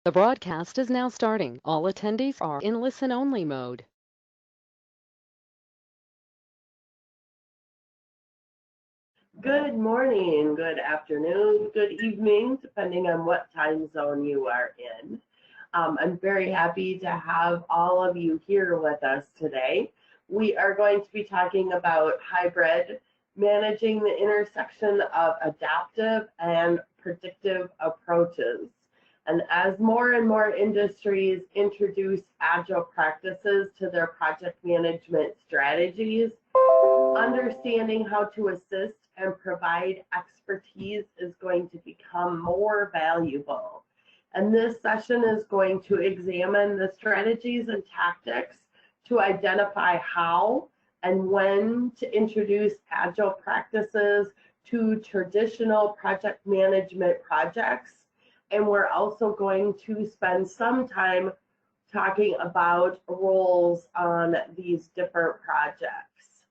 The broadcast is now starting. All attendees are in listen-only mode. Good morning, good afternoon, good evening, depending on what time zone you are in. I'm very happy to have all of you here with us today. We are going to be talking about hybrid, managing the intersection of adaptive and predictive approaches. And as more and more industries introduce agile practices to their project management strategies, understanding how to assist and provide expertise is going to become more valuable. And this session is going to examine the strategies and tactics to identify how and when to introduce agile practices to traditional project management projects. And we're also going to spend some time talking about roles on these different projects.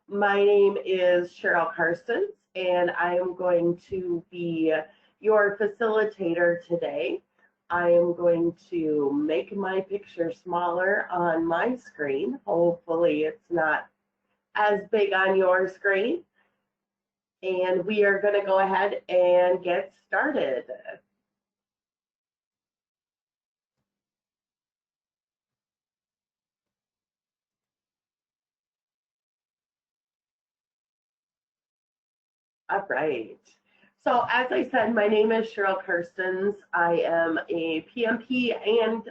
My name is Cheryl Carstens, and I am going to be your facilitator today. I am going to make my picture smaller on my screen. Hopefully it's not as big on your screen. And we are going to go ahead and get started. All right. So as I said, my name is Cheryl Carstens. I am a PMP and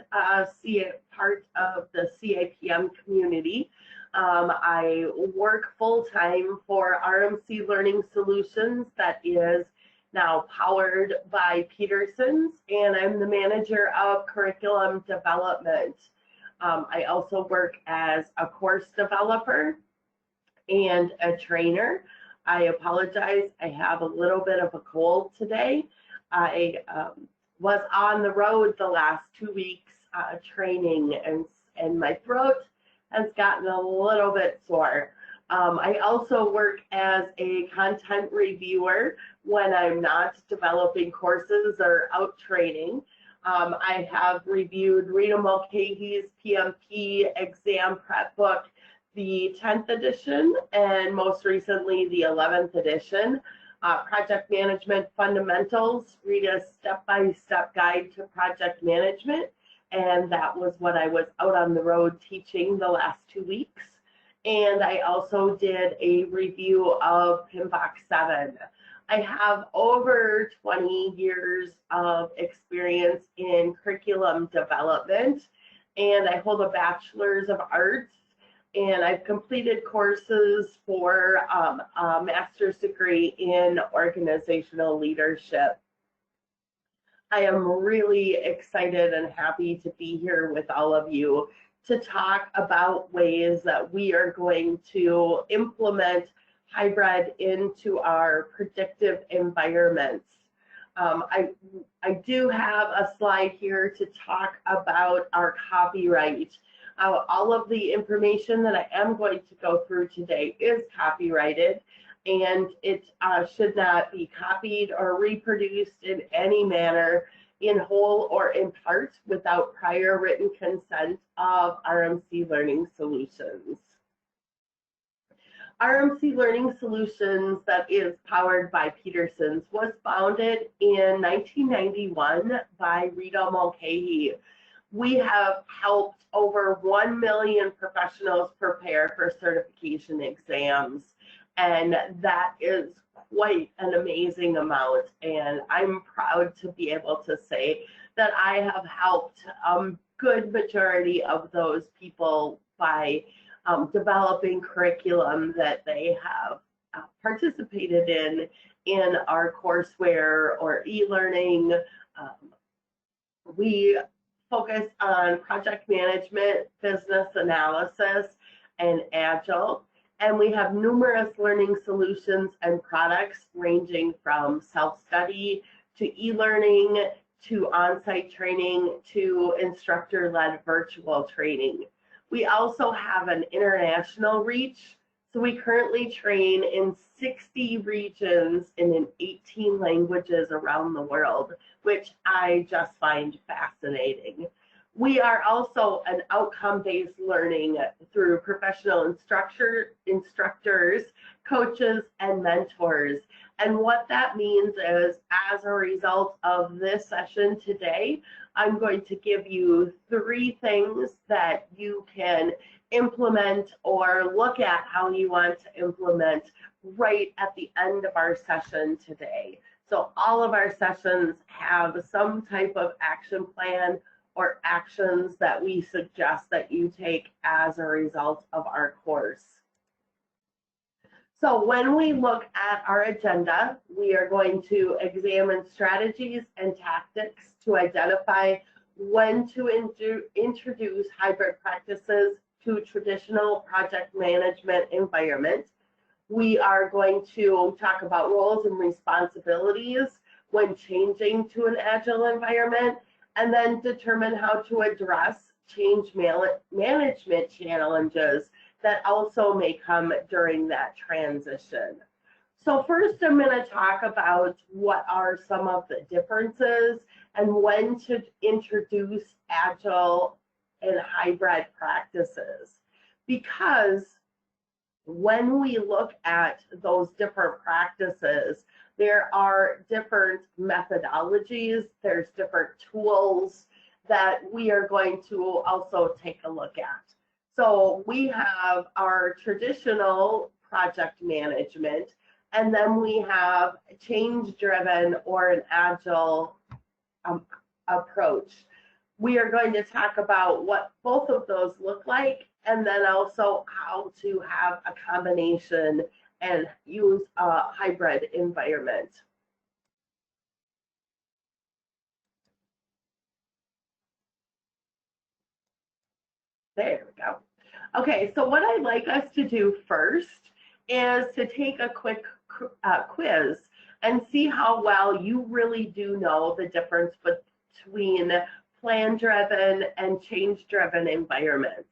part of the CAPM community. I work full-time for RMC Learning Solutions that is now powered by Peterson's, and I'm the manager of curriculum development. I also work as a course developer and a trainer. I apologize. I have a little bit of a cold today. I was on the road the last 2 weeks training, and my throat has gotten a little bit sore. I also work as a content reviewer when I'm not developing courses or out training. I have reviewed Rita Mulcahy's PMP exam prep book, the 10th edition, and most recently the 11th edition, Project Management Fundamentals, Rita's step-by-step guide to project management. And that was what I was out on the road teaching the last 2 weeks. And I also did a review of PMBOK 7. I have over 20 years of experience in curriculum development, and I hold a Bachelor's of Arts, and I've completed courses for a master's degree in organizational leadership. I am really excited and happy to be here with all of you to talk about ways that we are going to implement hybrid into our predictive environments. I do have a slide here to talk about our copyright. All of the information that I am going to go through today is copyrighted, and it should not be copied or reproduced in any manner, in whole or in part, without prior written consent of RMC Learning Solutions. RMC Learning Solutions, that is powered by Peterson's, was founded in 1991 by Rita Mulcahy. We have helped over 1 million professionals prepare for certification exams, and that is quite an amazing amount. And I'm proud to be able to say that I have helped a good majority of those people by developing curriculum that they have participated in our courseware or e-learning. We focus on project management, business analysis, and agile. And we have numerous learning solutions and products ranging from self-study to e-learning to on-site training to instructor-led virtual training. We also have an international reach, So we currently train in 60 regions and in 18 languages around the world, which I just find fascinating. We are also an outcome-based learning through professional instructors, coaches, and mentors. And what that means is, as a result of this session today, I'm going to give you 3 things that you can implement or look at how you want to implement right at the end of our session today. So all of our sessions have some type of action plan or actions that we suggest that you take as a result of our course. So when we look at our agenda, we are going to examine strategies and tactics to identify when to introduce hybrid practices to traditional project management environment. We are going to talk about roles and responsibilities when changing to an agile environment, and then determine how to address change management challenges that also may come during that transition. So first, I'm going to talk about what are some of the differences and when to introduce agile and hybrid practices. Because when we look at those different practices, there are different methodologies, there's different tools that we are going to also take a look at. So we have our traditional project management, and then we have change-driven or an agile approach. We are going to talk about what both of those look like, and then also how to have a combination and use a hybrid environment. There we go. Okay, so what I'd like us to do first is to take a quick quiz and see how well you really do know the difference between plan-driven and change-driven environments.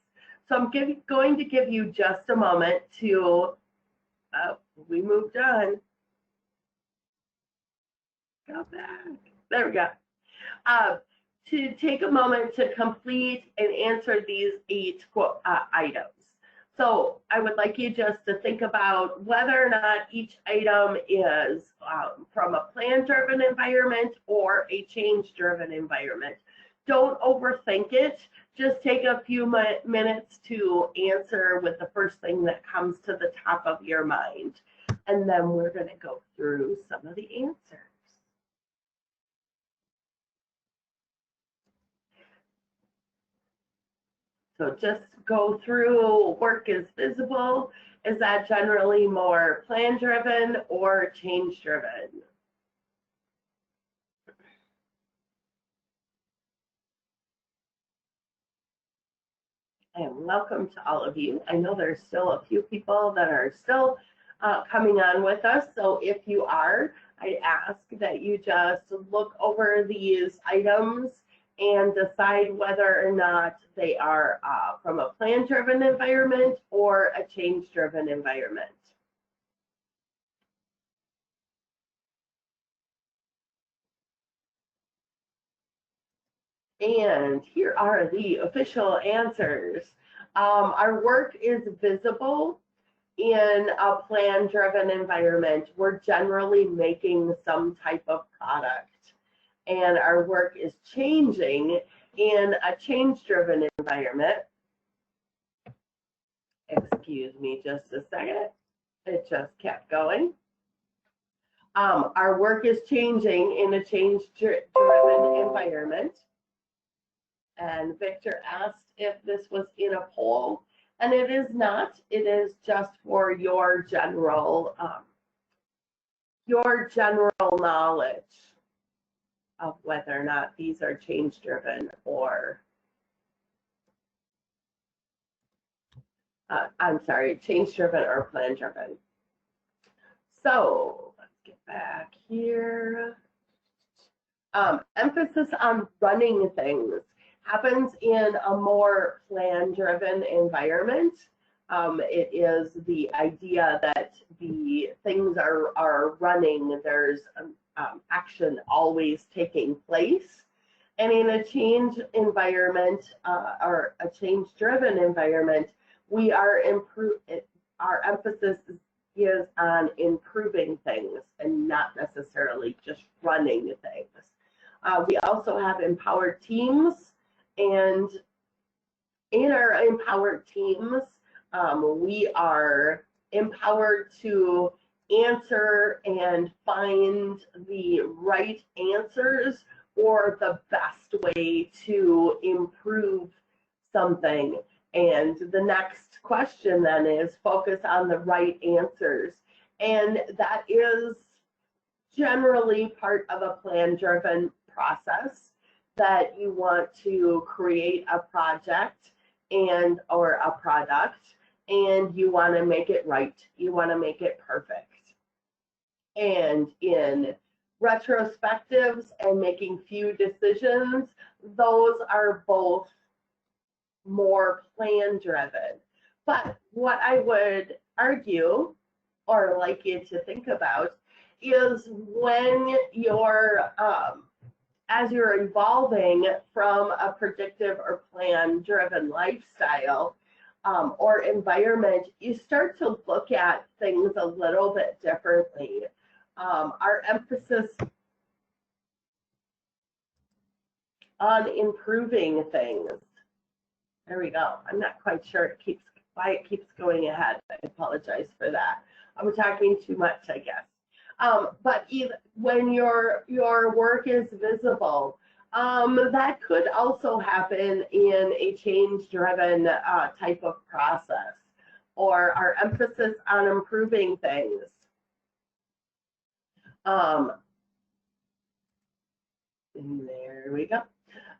So I'm going to give you just a moment to, we moved on. Go back. There we go. To take a moment to complete and answer these 8 items. So I would like you just to think about whether or not each item is from a plan-driven environment or a change-driven environment. Don't overthink it. Just take a few minutes to answer with the first thing that comes to the top of your mind. And then we're going to go through some of the answers. So just go through work is visible. Is that generally more plan-driven or change-driven? And welcome to all of you. I know there's still a few people that are still coming on with us. So if you are, I ask that you just look over these items and decide whether or not they are from a plan-driven environment or a change-driven environment. And here are the official answers. Our work is visible in a plan-driven environment. We're generally making some type of product. And our work is changing in a change-driven environment. Excuse me just a second. It just kept going. Our work is changing in a change-driven environment. And Victor asked if this was in a poll, and it is not. It is just for your general knowledge of whether or not these are change-driven or, change-driven or plan-driven. So let's get back here. Emphasis on running things happens in a more plan-driven environment. It is the idea that the things are running, there's action always taking place. And in a change environment or a change-driven environment, we are our emphasis is on improving things and not necessarily just running things. We also have empowered teams, and in our empowered teams, we are empowered to answer and find the right answers or the best way to improve something. And the next question then is focus on the right answers. And that is generally part of a plan-driven process, that you want to create a project and or a product, and you want to make it right. You want to make it perfect. And in retrospectives and making few decisions, those are both more plan driven. But what I would argue, or like you to think about, is when you're as you're evolving from a predictive or plan driven lifestyle or environment, you start to look at things a little bit differently. Our emphasis on improving things. There we go. I'm not quite sure why it keeps going ahead. I apologize for that. I'm talking too much, I guess. But when your work is visible, that could also happen in a change-driven type of process, or our emphasis on improving things. There we go.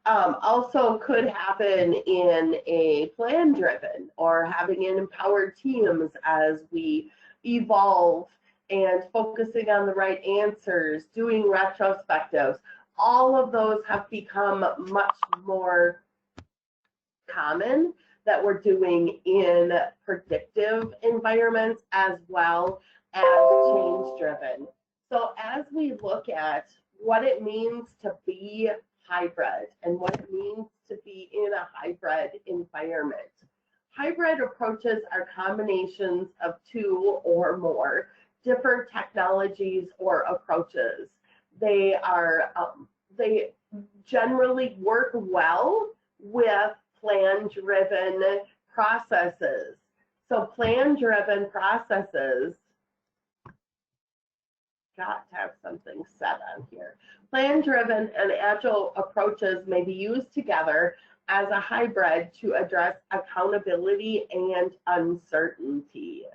Also could happen in a plan-driven or having an empowered teams as we evolve and focusing on the right answers, doing retrospectives. All of those have become much more common that we're doing in predictive environments as well as change-driven. So as we look at what it means to be hybrid and what it means to be in a hybrid environment, hybrid approaches are combinations of two or more different technologies or approaches. They generally work well with plan-driven processes. So plan-driven processes, got to have something set on here. Plan-driven and agile approaches may be used together as a hybrid to address accountability and uncertainty.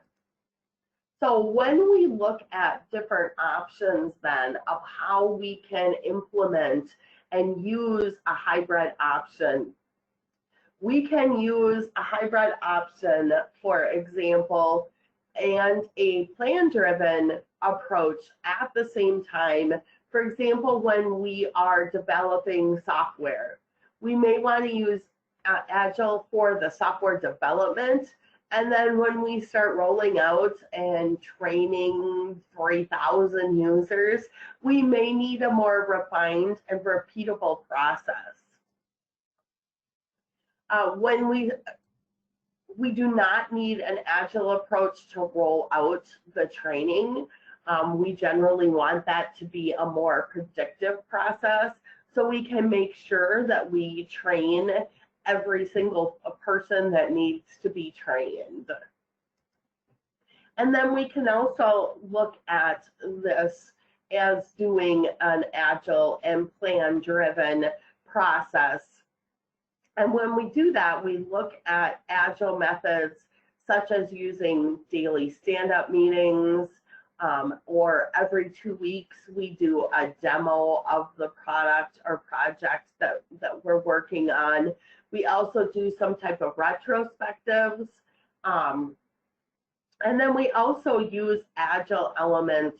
So when we look at different options then of how we can implement and use a hybrid option, we can use a hybrid option, for example, and a plan-driven approach at the same time. For example, when we are developing software, we may want to use Agile for the software development. And then when we start rolling out and training 3,000 users, we may need a more refined and repeatable process. When we do not need an agile approach to roll out the training. We generally want that to be a more predictive process, so we can make sure that we train every single person that needs to be trained. And then we can also look at this as doing an agile and plan-driven process. And when we do that, we look at agile methods such as using daily stand-up meetings, or every 2 weeks we do a demo of the product or project that we're working on. We also do some type of retrospectives. And then we also use agile elements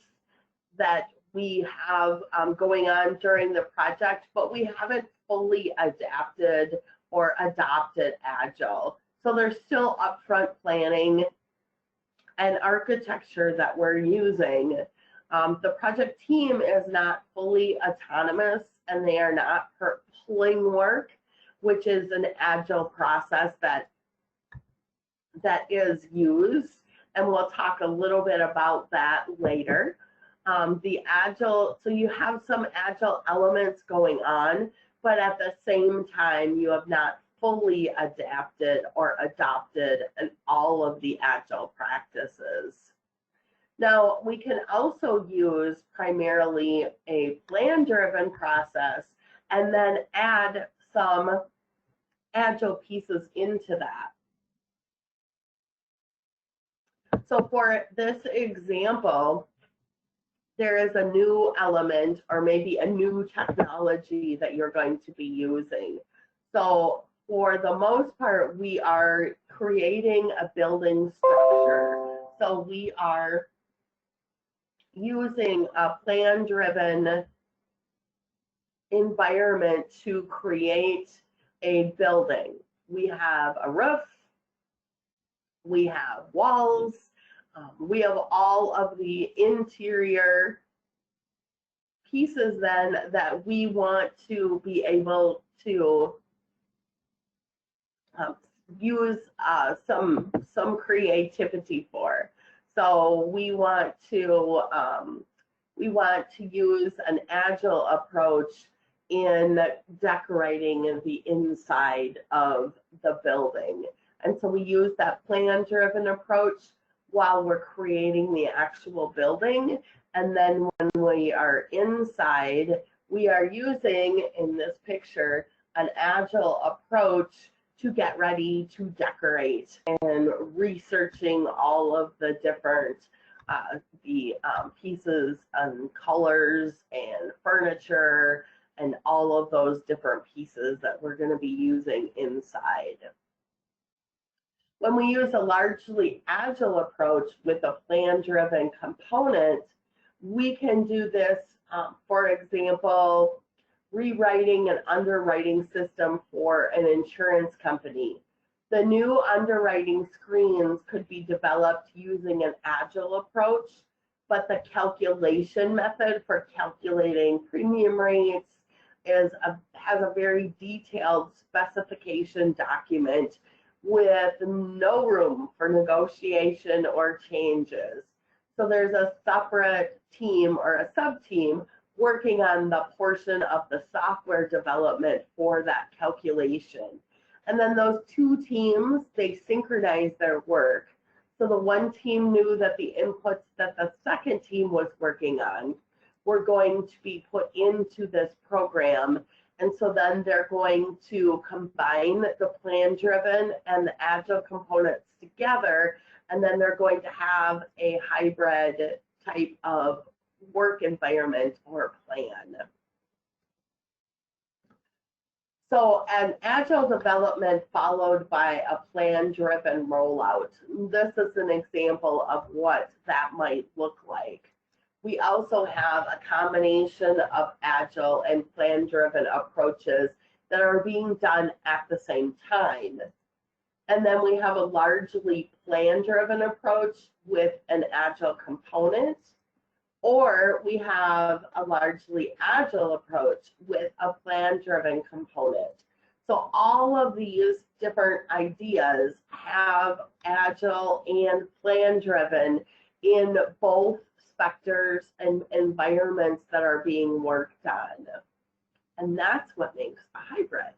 that we have going on during the project, but we haven't fully adapted or adopted agile. So there's still upfront planning and architecture that we're using. The project team is not fully autonomous and they are not pulling work, which is an agile process that is used, and we'll talk a little bit about that later. The agile, so you have some agile elements going on, but at the same time, you have not fully adapted or adopted all of the agile practices. Now, we can also use primarily a plan-driven process and then add some agile pieces into that. So for this example, there is a new element or maybe a new technology that you're going to be using. So for the most part, we are creating a building structure. So we are using a plan-driven environment to create a building. We have a roof, we have walls, we have all of the interior pieces then that we want to be able to use some creativity for. So we want to use an agile approach in decorating the inside of the building. And so we use that plan-driven approach while we're creating the actual building. And then when we are inside, we are using, in this picture, an agile approach to get ready to decorate and researching all of the different pieces and colors and furniture and all of those different pieces that we're going to be using inside. When we use a largely agile approach with a plan-driven component, we can do this, for example, rewriting an underwriting system for an insurance company. The new underwriting screens could be developed using an agile approach, but the calculation method for calculating premium rates has a very detailed specification document with no room for negotiation or changes. So there's a separate team or a sub-team working on the portion of the software development for that calculation. And then those two teams, they synchronize their work. So the one team knew that the inputs that the second team was working on were going to be put into this program. And so then they're going to combine the plan-driven and the agile components together, and then they're going to have a hybrid type of work environment or plan. So an agile development followed by a plan-driven rollout. This is an example of what that might look like. We also have a combination of agile and plan-driven approaches that are being done at the same time. And then we have a largely plan-driven approach with an agile component, or we have a largely agile approach with a plan-driven component. So all of these different ideas have agile and plan-driven in both sectors and environments that are being worked on. And that's what makes a hybrid.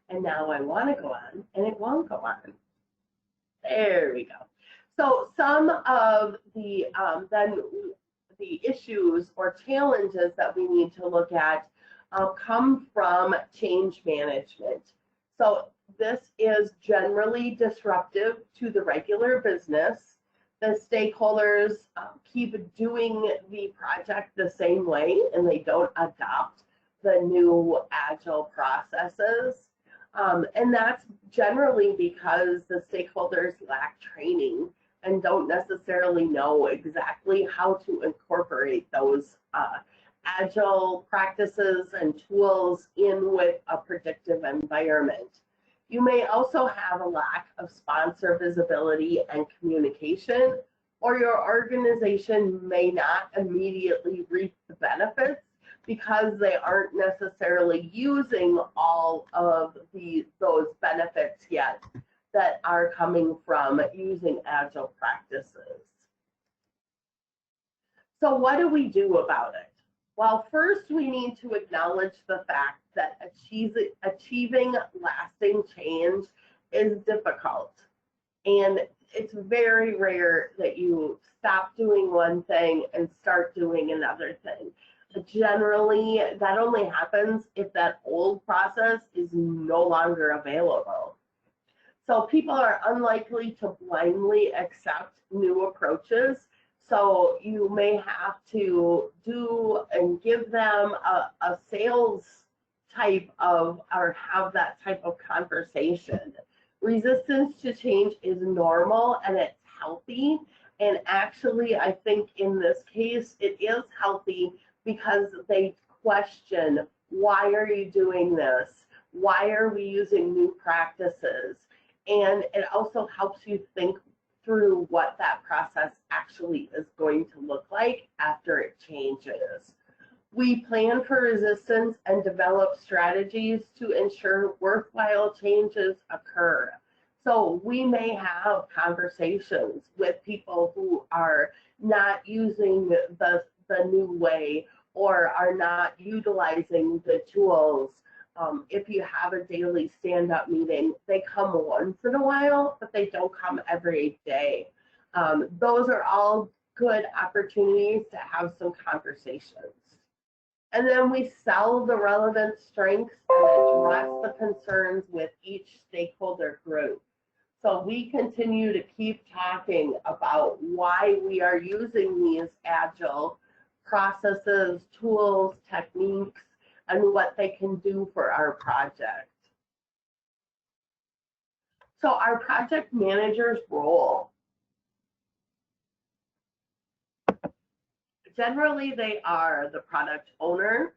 And now I want to go on, and it won't go on. There we go. So some of the then the issues or challenges that we need to look at come from change management. So this is generally disruptive to the regular business. The stakeholders keep doing the project the same way and they don't adopt the new agile processes. And that's generally because the stakeholders lack training and don't necessarily know exactly how to incorporate those agile practices and tools in with a predictive environment. You may also have a lack of sponsor visibility and communication, or your organization may not immediately reap the benefits because they aren't necessarily using all of those benefits yet that are coming from using agile practices. So what do we do about it? Well, first we need to acknowledge the fact that achieving lasting change is difficult. And it's very rare that you stop doing one thing and start doing another thing. Generally, that only happens if that old process is no longer available. So people are unlikely to blindly accept new approaches. So you may have to do and give them a sales type of, or have that type of conversation. Resistance to change is normal and it's healthy. And actually, I think in this case, it is healthy because they question, why are you doing this? Why are we using new practices? And it also helps you think through what that process actually is going to look like after it changes. We plan for resistance and develop strategies to ensure worthwhile changes occur. So we may have conversations with people who are not using the new way or are not utilizing the tools. If you have a daily stand-up meeting, they come once in a while, but they don't come every day. Those are all good opportunities to have some conversations. And then we sell the relevant strengths and address the concerns with each stakeholder group. So we continue to keep talking about why we are using these agile processes, tools, techniques, and what they can do for our project. So our project manager's role. Generally, they are the product owner,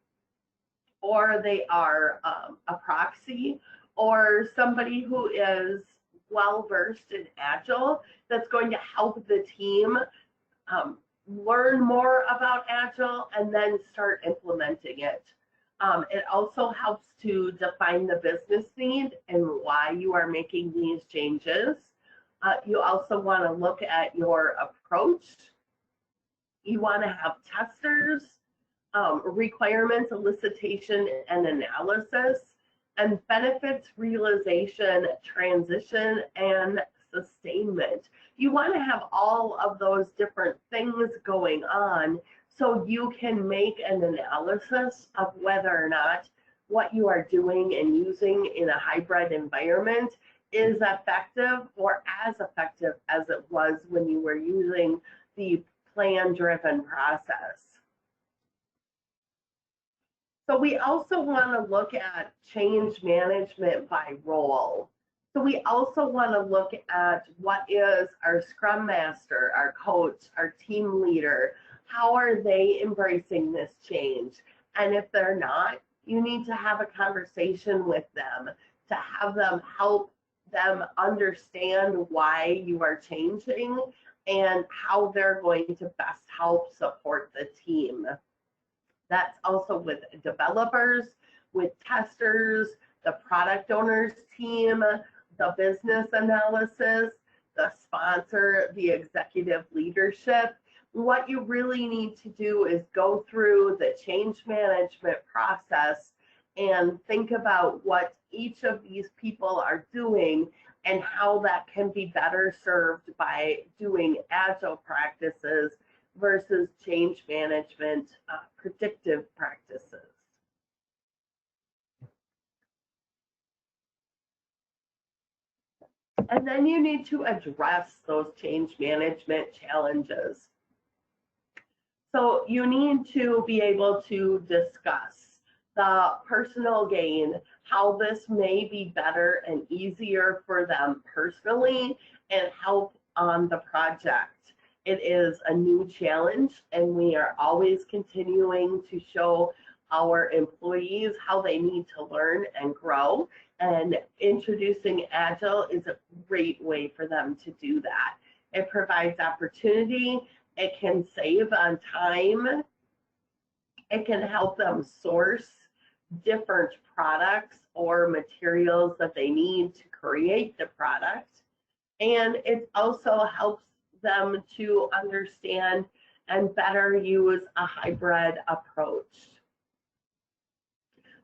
or they are a proxy, or somebody who is well-versed in Agile that's going to help the team learn more about Agile and then start implementing it. It also helps to define the business need and why you are making these changes. You also want to look at your approach. You want to have testers, requirements, elicitation, and analysis, and benefits realization, transition, and sustainment. You want to have all of those different things going on so you can make an analysis of whether or not what you are doing and using in a hybrid environment is effective or as effective as it was when you were using the plan-driven process. So we also want to look at change management by role. So we also want to look at what is our Scrum Master, our coach, our team leader, how are they embracing this change? And if they're not, you need to have a conversation with them to have them help them understand why you are changing and how they're going to best help support the team. That's also with developers, with testers, the product owners team, the business analysis, the sponsor, the executive leadership. What you really need to do is go through the change management process and think about what each of these people are doing and how that can be better served by doing agile practices versus change management predictive practices. And then you need to address those change management challenges. So you need to be able to discuss the personal gain, how this may be better and easier for them personally and help on the project. It is a new challenge, and we are always continuing to show our employees how they need to learn and grow. And introducing Agile is a great way for them to do that. It provides opportunity, it can save on time, it can help them source different products or materials that they need to create the product. And it also helps them to understand and better use a hybrid approach.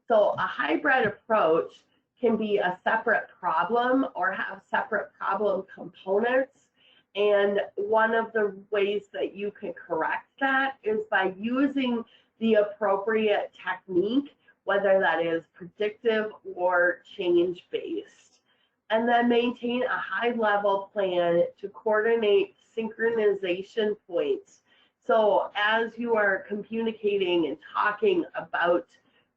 So a hybrid approach can be a separate problem or have separate problem components. And one of the ways that you can correct that is by using the appropriate technique, whether that is predictive or change-based. And then maintain a high-level plan to coordinate synchronization points. So as you are communicating and talking about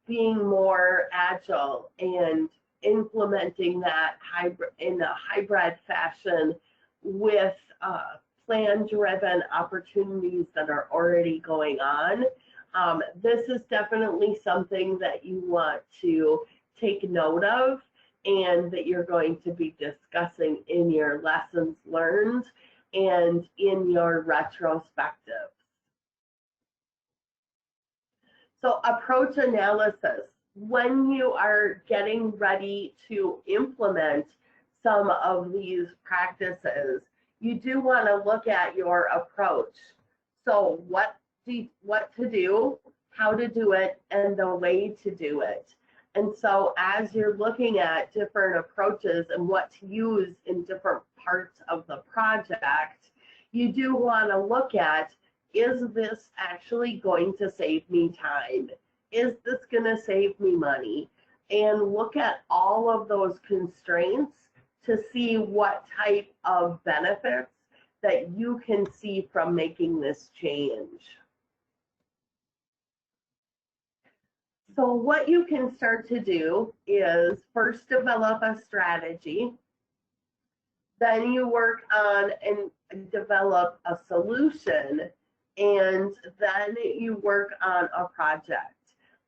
being more agile and implementing that hybrid in a hybrid fashion with plan-driven opportunities that are already going on. This is definitely something that you want to take note of and that you're going to be discussing in your lessons learned and in your retrospective. So approach analysis. When you are getting ready to implement some of these practices, you do want to look at your approach. So what to do, how to do it, and the way to do it. And so as you're looking at different approaches and what to use in different parts of the project, you do want to look at, is this actually going to save me time? Is this going to save me money? And look at all of those constraints to see what type of benefits that you can see from making this change. So what you can start to do is first develop a strategy, then you work on and develop a solution, and then you work on a project.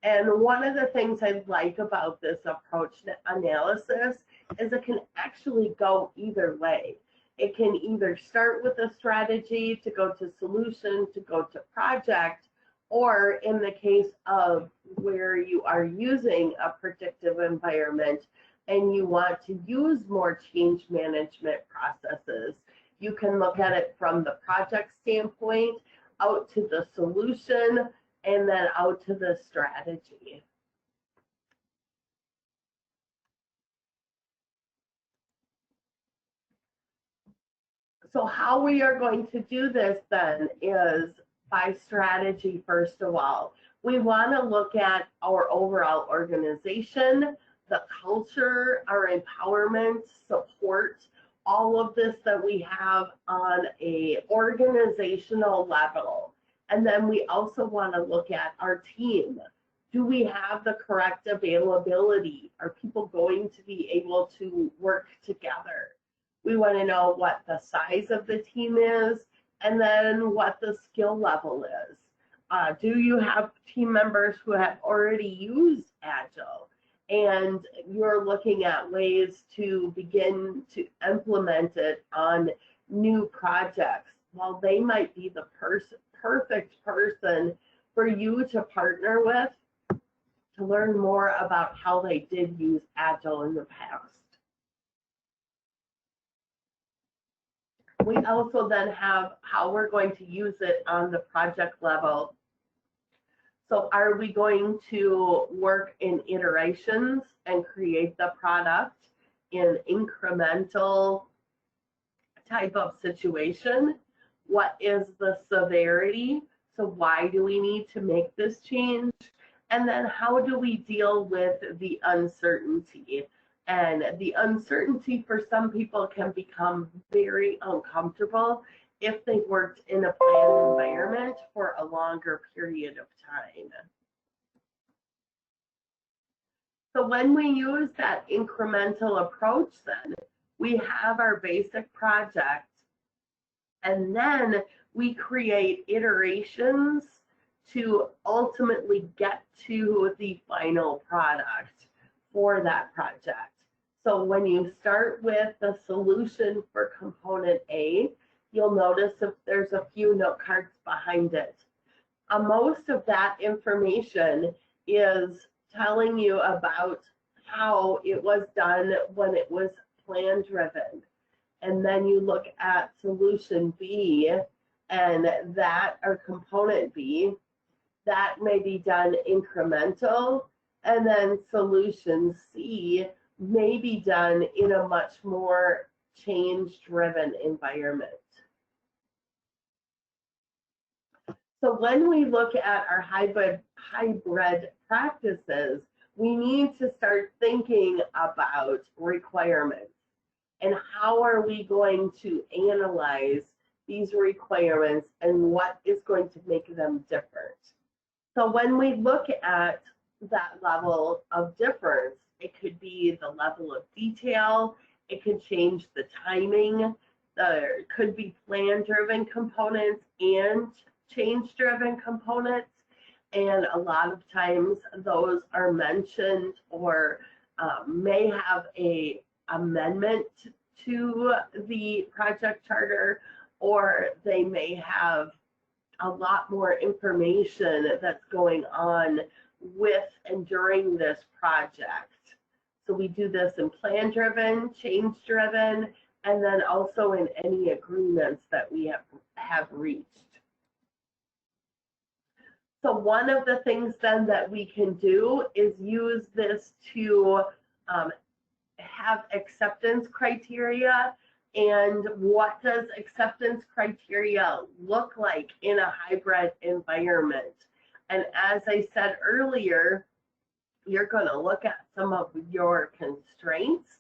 And one of the things I like about this approach analysis is it can actually go either way. It can either start with a strategy to go to solution, to go to project, or in the case of where you are using a predictive environment and you want to use more change management processes, you can look at it from the project standpoint, out to the solution, and then out to the strategy. So how we are going to do this then is by strategy, first of all. We want to look at our overall organization, the culture, our empowerment, support, all of this that we have on a organizational level. And then we also want to look at our team. Do we have the correct availability? Are people going to be able to work together? We want to know what the size of the team is and then what the skill level is. Do you have team members who have already used Agile and you're looking at ways to begin to implement it on new projects? Well, they might be the perfect person for you to partner with to learn more about how they did use Agile in the past. We also then have how we're going to use it on the project level. So are we going to work in iterations and create the product in incremental type of situation? What is the severity? So why do we need to make this change? And then how do we deal with the uncertainty? And the uncertainty for some people can become very uncomfortable if they worked in a planned environment for a longer period of time. So when we use that incremental approach, then we have our basic project, and then we create iterations to ultimately get to the final product for that project. So when you start with the solution for component A, you'll notice if there's a few note cards behind it. Most of that information is telling you about how it was done when it was plan driven. And then you look at solution B and that, or component B, that may be done incremental. And then solution C may be done in a much more change driven environment. So when we look at our hybrid practices, we need to start thinking about requirements and how are we going to analyze these requirements and what is going to make them different. So when we look at that level of difference, it could be the level of detail, it could change the timing, there could be plan-driven components and change-driven components, and a lot of times those are mentioned or may have a amendment to the project charter, or they may have a lot more information that's going on with and during this project. So we do this in plan-driven, change-driven, and then also in any agreements that we have reached. So one of the things then that we can do is use this to have acceptance criteria. And what does acceptance criteria look like in a hybrid environment? And as I said earlier, you're going to look at some of your constraints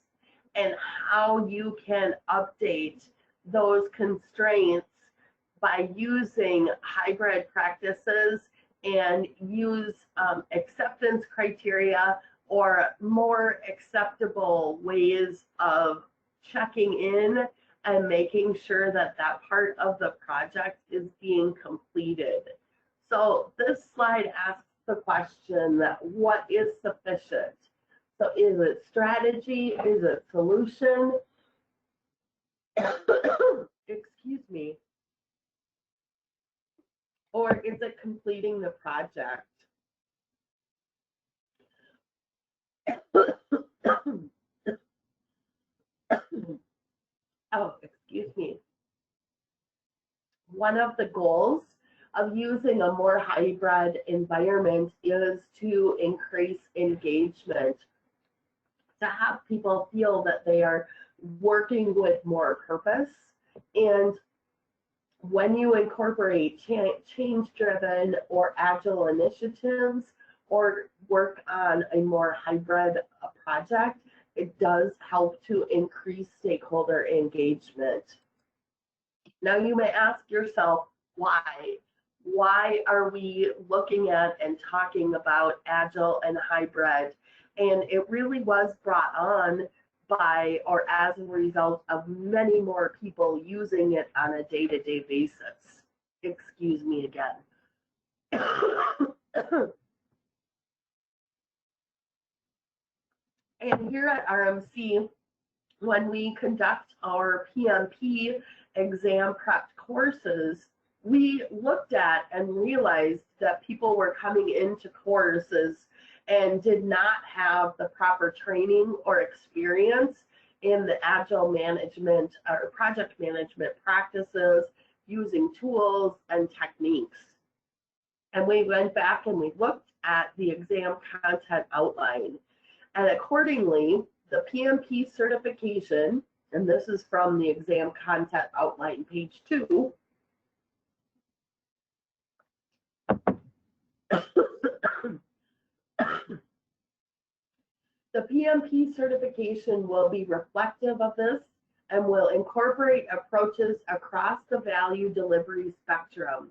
and how you can update those constraints by using hybrid practices and use acceptance criteria or more acceptable ways of checking in and making sure that that part of the project is being completed. So this slide asks the question that what is sufficient? So is it strategy? Is it solution? Excuse me. Or is it completing the project? Oh, excuse me. One of the goals of using a more hybrid environment is to increase engagement, to have people feel that they are working with more purpose. And when you incorporate change-driven or agile initiatives or work on a more hybrid project, it does help to increase stakeholder engagement. Now you may ask yourself, why? Why are we looking at and talking about agile and hybrid? And it really was brought on by or as a result of many more people using it on a day-to-day basis. Excuse me again. And here at RMC, when we conduct our PMP exam prep courses, we looked at and realized that people were coming into courses and did not have the proper training or experience in the agile management or project management practices, using tools and techniques. And we went back and we looked at the exam content outline. And accordingly, the PMP certification, and this is from the exam content outline, page 2, the PMP certification will be reflective of this and will incorporate approaches across the value delivery spectrum.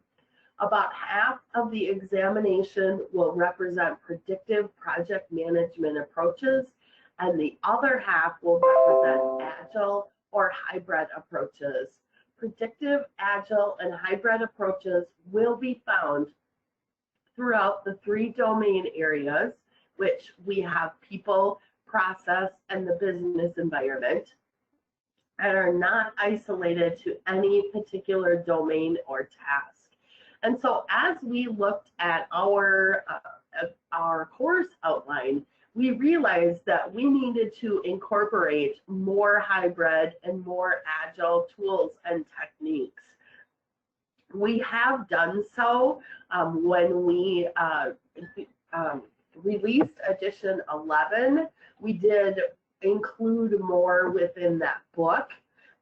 About half of the examination will represent predictive project management approaches, and the other half will represent agile or hybrid approaches. predictive, agile, and hybrid approaches will be found throughout the three domain areas, which we have people, process, and the business environment, and are not isolated to any particular domain or task. And so as we looked at our course outline, we realized that we needed to incorporate more hybrid and more agile tools and techniques. We have done so when we released edition 11. We did include more within that book,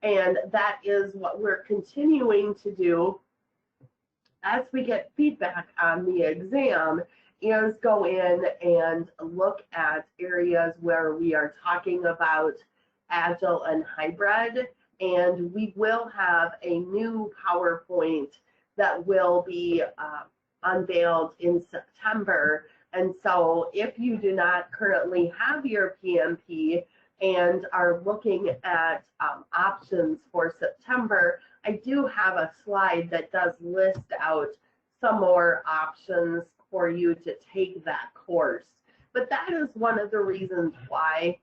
and that is what we're continuing to do as we get feedback on the exam, is go in and look at areas where we are talking about agile and hybrid, and we will have a new PowerPoint that will be unveiled in September. And so if you do not currently have your PMP and are looking at options for September, I do have a slide that does list out some more options for you to take that course. But that is one of the reasons why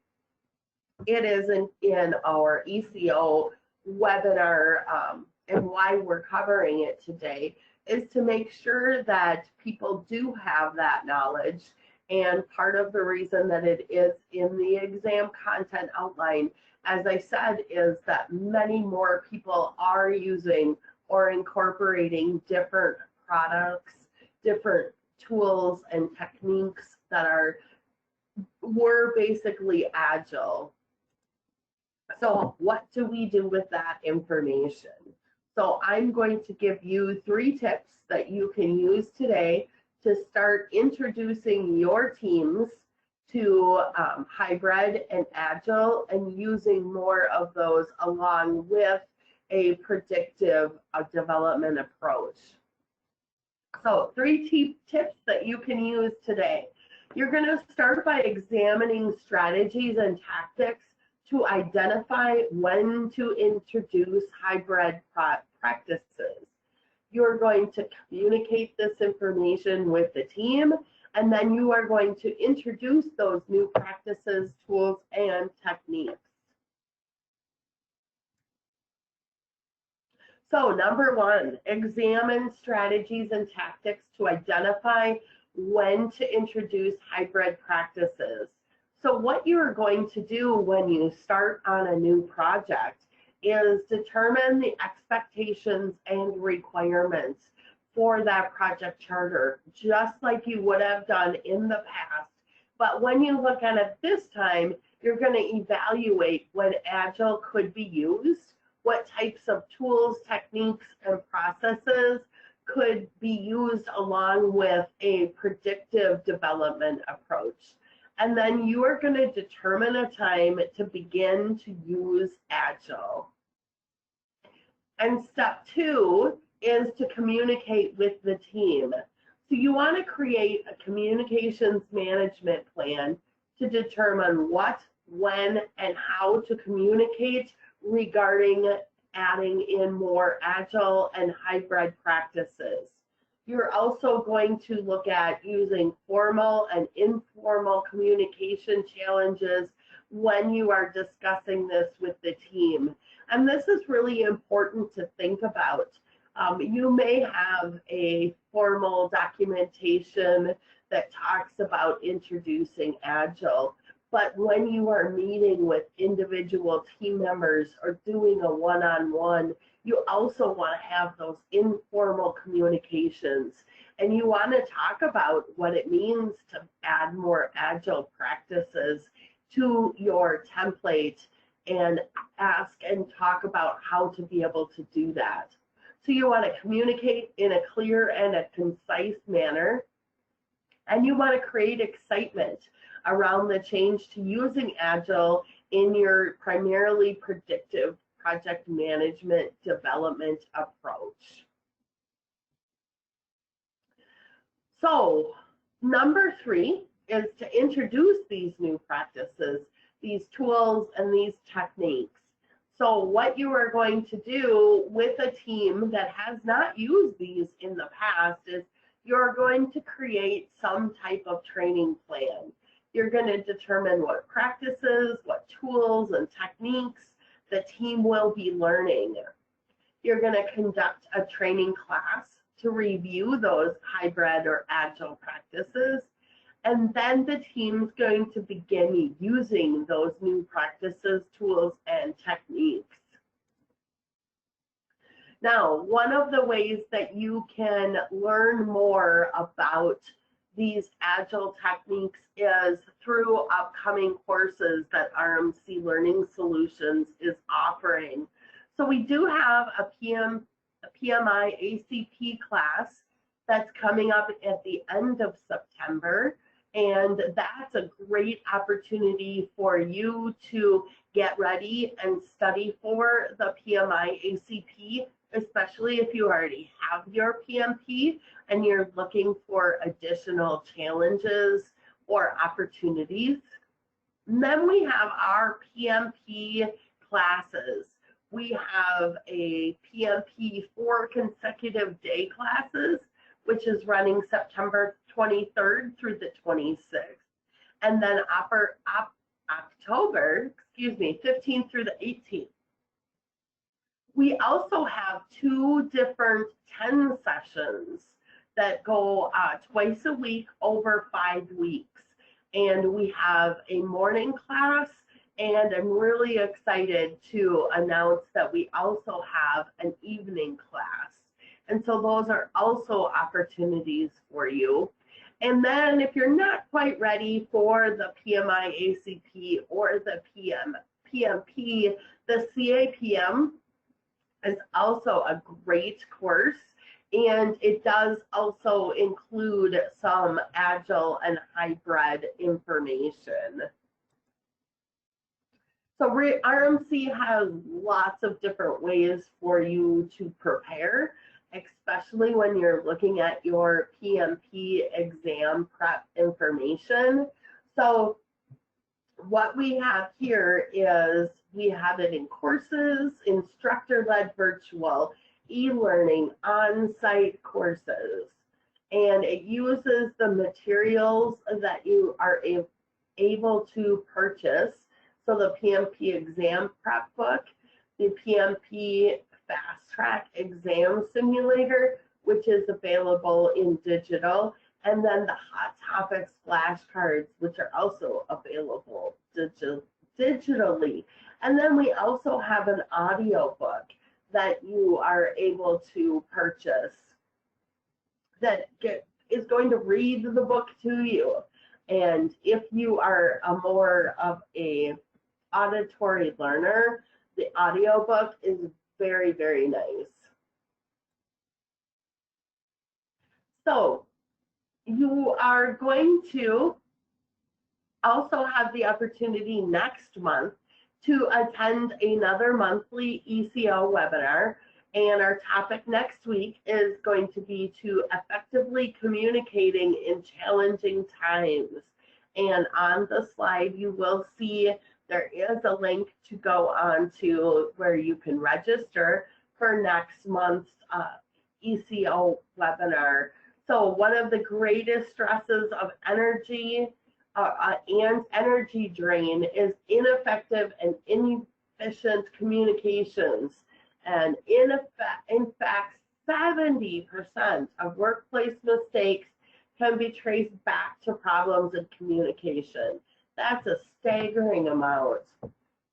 it isn't in our ECO webinar, and why we're covering it today, is to make sure that people do have that knowledge. And part of the reason that it is in the exam content outline, as I said, is that many more people are using or incorporating different products, different tools and techniques that were basically agile. So what do we do with that information? So I'm going to give you 3 tips that you can use today to start introducing your teams to hybrid and agile, and using more of those along with a predictive development approach. So 3 tips that you can use today. You're going to start by examining strategies and tactics to identify when to introduce hybrid practices. You're going to communicate this information with the team, and then you are going to introduce those new practices, tools, and techniques. So number 1, examine strategies and tactics to identify when to introduce hybrid practices. So what you're going to do when you start on a new project is determine the expectations and requirements for that project charter, just like you would have done in the past. But when you look at it this time, you're going to evaluate when Agile could be used, what types of tools, techniques, and processes could be used along with a predictive development approach. And then you are going to determine a time to begin to use Agile. And step 2 is to communicate with the team. So you want to create a communications management plan to determine what, when, and how to communicate regarding adding in more agile and hybrid practices. You're also going to look at using formal and informal communication challenges when you are discussing this with the team. And this is really important to think about. You may have a formal documentation that talks about introducing Agile, but when you are meeting with individual team members or doing a one-on-one, you also want to have those informal communications, and you want to talk about what it means to add more agile practices to your template and ask and talk about how to be able to do that. So you want to communicate in a clear and a concise manner, and you want to create excitement around the change to using Agile in your primarily predictive project management development approach. So number 3 is to introduce these new practices, these tools, and these techniques. So what you are going to do with a team that has not used these in the past is you're going to create some type of training plan. You're going to determine what practices, what tools and techniques the team will be learning. You're going to conduct a training class to review those hybrid or agile practices. And then the team's going to begin using those new practices, tools, and techniques. Now, one of the ways that you can learn more about these agile techniques is through upcoming courses that RMC Learning Solutions is offering. So we do have a PMI ACP class that's coming up at the end of September. And that's a great opportunity for you to get ready and study for the PMI ACP, especially if you already have your PMP and you're looking for additional challenges or opportunities. And then we have our PMP classes. We have a PMP 4 consecutive day classes, which is running September 23rd through the 26th. And then October, 15th through the 18th. We also have 2 different 10 sessions that go twice a week over 5 weeks. And we have a morning class, and I'm really excited to announce that we also have an evening class. And so those are also opportunities for you. And then if you're not quite ready for the PMI ACP or the PMP, the CAPM is also a great course. And it does also include some agile and hybrid information. So RMC has lots of different ways for you to prepare, especially when you're looking at your PMP exam prep information. So what we have here is we have it in courses, instructor-led virtual, e-learning, on-site courses, and it uses the materials that you are able to purchase. So the PMP exam prep book, the PMP Fast Track Exam Simulator, which is available in digital, and then the Hot Topics flashcards, which are also available digitally. And then we also have an audio book that you are able to purchase that is going to read the book to you. And if you are more of a auditory learner, the audiobook is very, very nice. So you are going to also have the opportunity next month to attend another monthly ECO webinar. And our topic next week is going to be to effectively communicating in challenging times. And on the slide, you will see there is a link to go on to where you can register for next month's ECO webinar. So one of the greatest stresses of energy and energy drain is ineffective and inefficient communications. And in fact, 70% of workplace mistakes can be traced back to problems in communication. That's a staggering amount.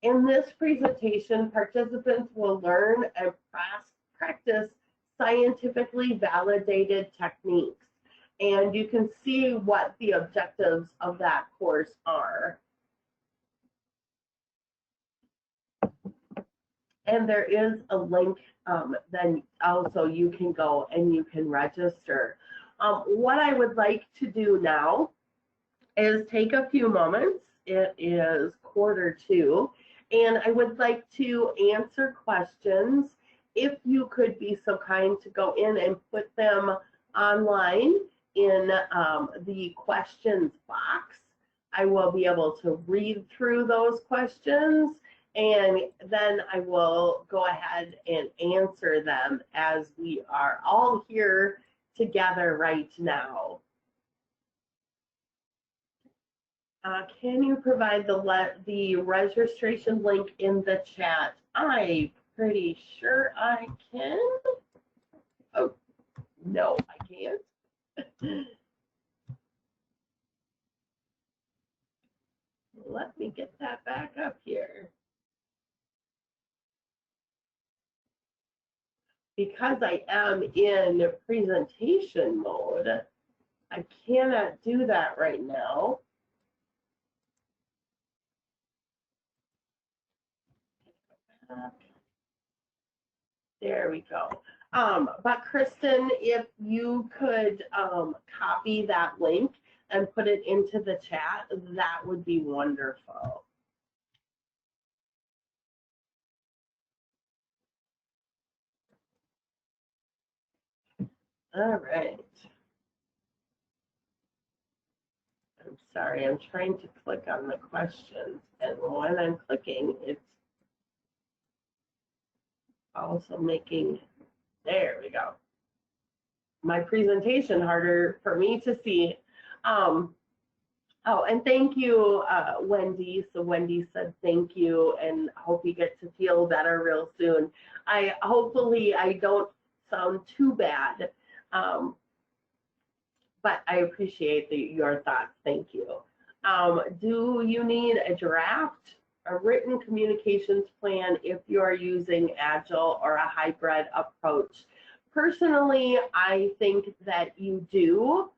In this presentation, participants will learn and practice scientifically validated techniques. And you can see what the objectives of that course are. And there is a link, then also you can go and you can register. What I would like to do now is take a few moments. It is 1:45, and I would like to answer questions. If you could be so kind to go in and put them online in the questions box, I will be able to read through those questions and then I will go ahead and answer them as we are all here together right now. Can you provide the registration link in the chat? I'm pretty sure I can. Oh, no, I can't. Let me get that back up here. Because I am in presentation mode, I cannot do that right now. There we go. But Kristen, if you could copy that link and put it into the chat, that would be wonderful. All right. I'm sorry, I'm trying to click on the questions, and when I'm clicking, it's also making, there we go, my presentation harder for me to see. Oh, and thank you, Wendy. So Wendy said thank you, and hope you get to feel better real soon. Hopefully I don't sound too bad, but I appreciate your thoughts. Thank you. Do you need a draft, a written communications plan if you are using Agile or a hybrid approach? Personally, I think that you do,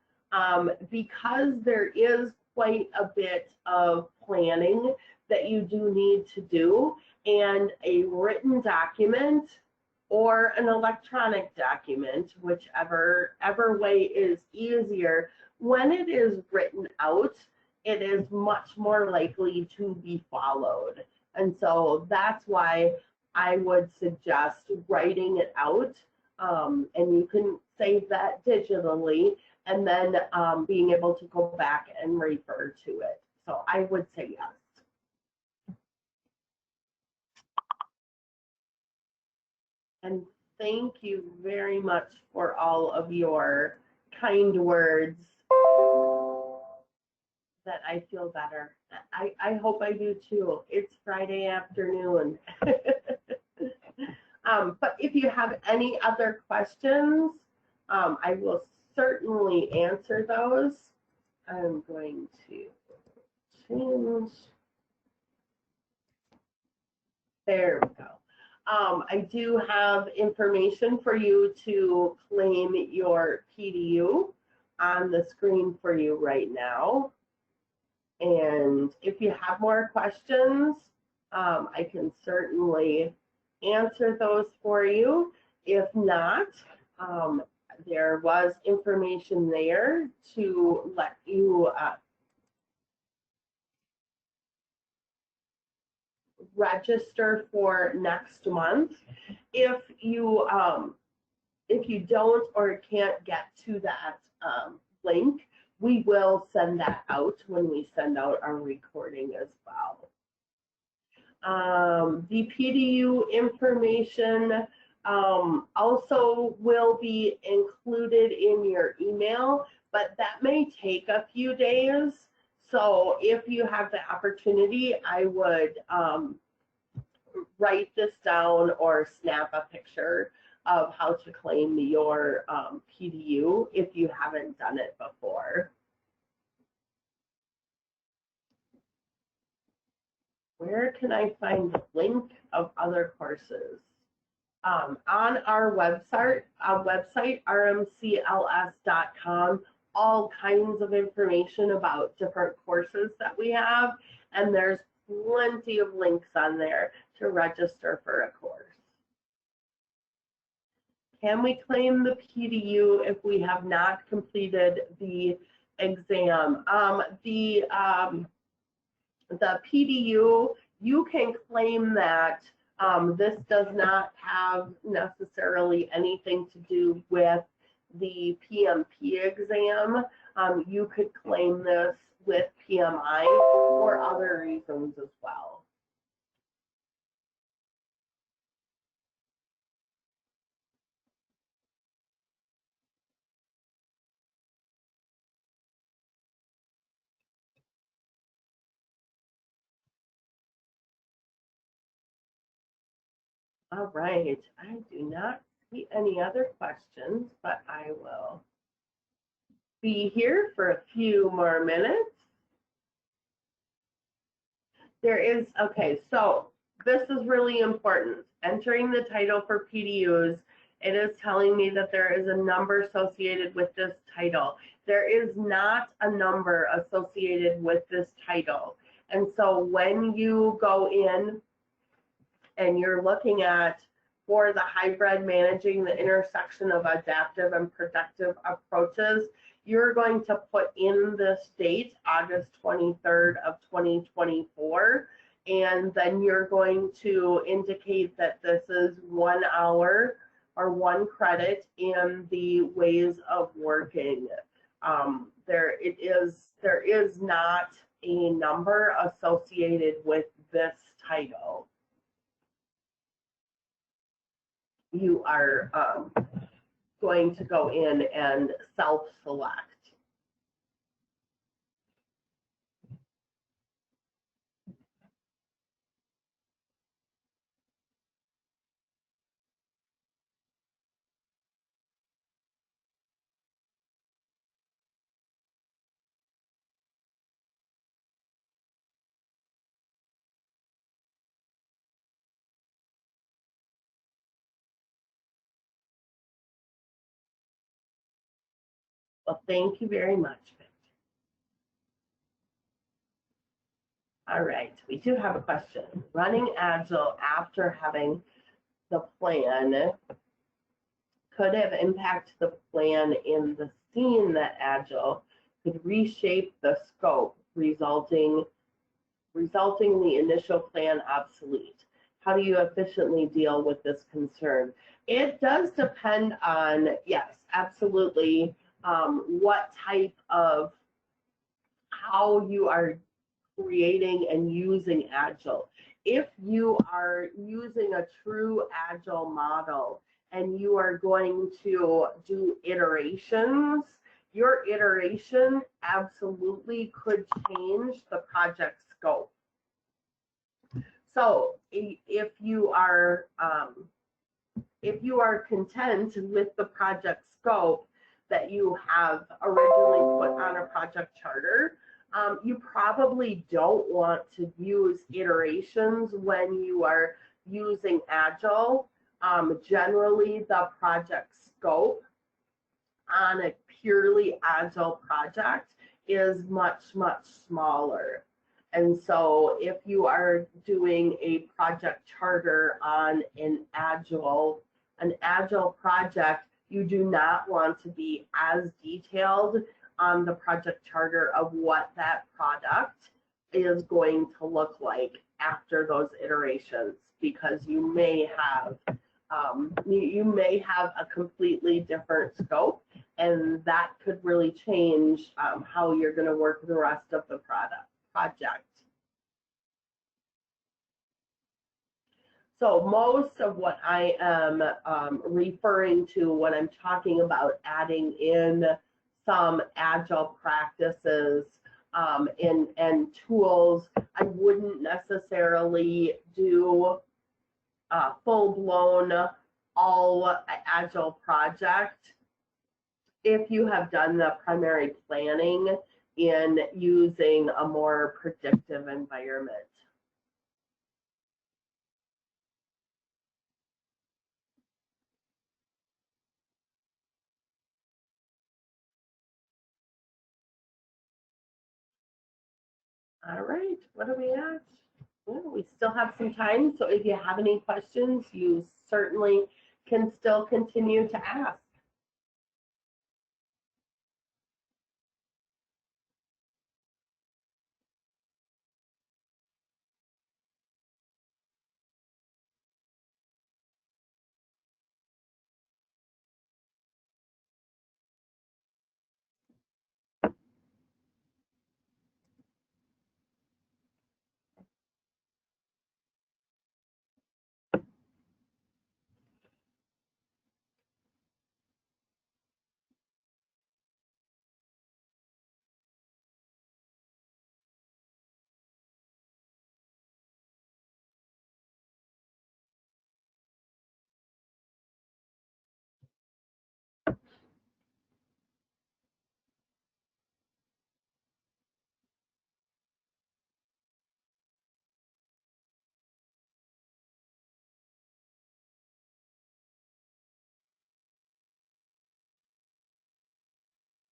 because there is quite a bit of planning that you do need to do, and a written document or an electronic document, whichever way is easier, when it is written out, it is much more likely to be followed. And so that's why I would suggest writing it out, and you can save that digitally, and then being able to go back and refer to it. So I would say yes. And thank you very much for all of your kind words, that I feel better. I hope I do too. It's Friday afternoon. But if you have any other questions, I will certainly answer those. I'm going to change. There we go. I do have information for you to claim your PDU on the screen for you right now. And if you have more questions, I can certainly answer those for you. If not, there was information there to let you register for next month. If you don't or can't get to that link, we will send that out when we send out our recording as well. The PDU information also will be included in your email, but that may take a few days. So if you have the opportunity, I would write this down or snap a picture of how to claim your PDU if you haven't done it before. Where can I find the link of other courses? On our website, rmcls.com, all kinds of information about different courses that we have, and there's plenty of links on there to register for a course. Can we claim the PDU if we have not completed the exam? The PDU, you can claim that. This does not have necessarily anything to do with the PMP exam. You could claim this with PMI for other reasons as well. All right, I do not see any other questions, but I will be here for a few more minutes. There is, okay, so this is really important. Entering the title for PDUs, it is telling me that there is a number associated with this title. There is not a number associated with this title. And so when you go in and you're looking at for the hybrid managing the intersection of adaptive and productive approaches, you're going to put in this date, August 23rd of 2024, and then you're going to indicate that this is 1 hour or 1 credit in the ways of working. There is not a number associated with this title. You are going to go in and self-select. Well, thank you very much. All right, we do have a question. Running Agile after having the plan could have impacted the plan in the scene that Agile could reshape the scope, resulting the initial plan obsolete. How do you efficiently deal with this concern? It does depend on, yes, absolutely, what type of, how you are creating and using Agile. If you are using a true Agile model and you are going to do iterations, your iteration absolutely could change the project scope. So if you are content with the project scope that you have originally put on a project charter, you probably don't want to use iterations when you are using Agile. Generally, the project scope on a purely Agile project is much, much smaller. And so if you are doing a project charter on an Agile project, you do not want to be as detailed on the project charter of what that product is going to look like after those iterations, because you may have a completely different scope, and that could really change how you're going to work the rest of the project. So most of what I am referring to when I'm talking about adding in some Agile practices and tools, I wouldn't necessarily do full-blown all Agile project if you have done the primary planning in using a more predictive environment. All right, what are we at? Well, we still have some time, so if you have any questions, you certainly can still continue to ask.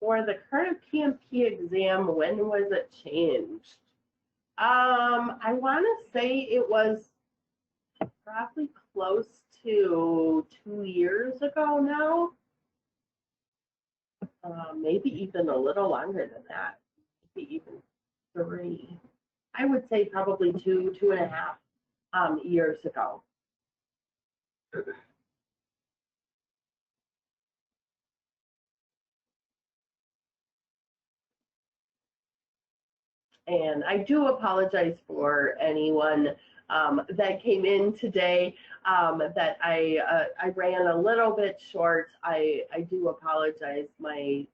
For the current PMP exam, when was it changed? I want to say it was probably close to 2 years ago now. Maybe even a little longer than that. Maybe even 3. I would say probably 2.5 years ago. And I do apologize for anyone that came in today. That I ran a little bit short. I do apologize. My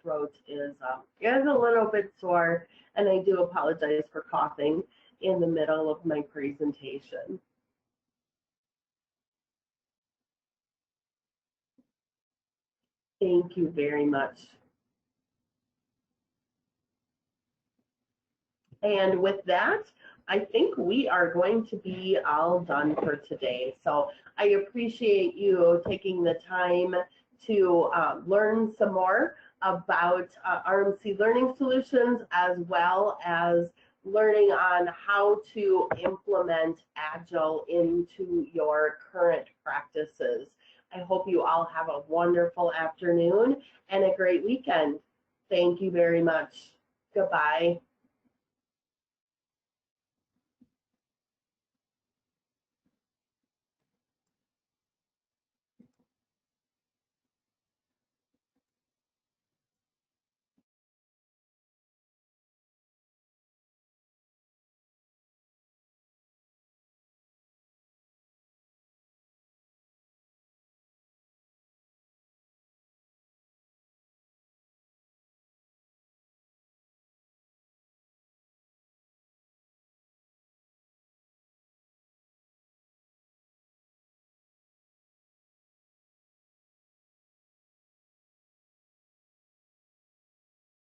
throat is a little bit sore, and I do apologize for coughing in the middle of my presentation. Thank you very much. And with that, I think we are going to be all done for today. So I appreciate you taking the time to learn some more about RMC Learning Solutions, as well as learning on how to implement Agile into your current practices. I hope you all have a wonderful afternoon and a great weekend. Thank you very much. Goodbye.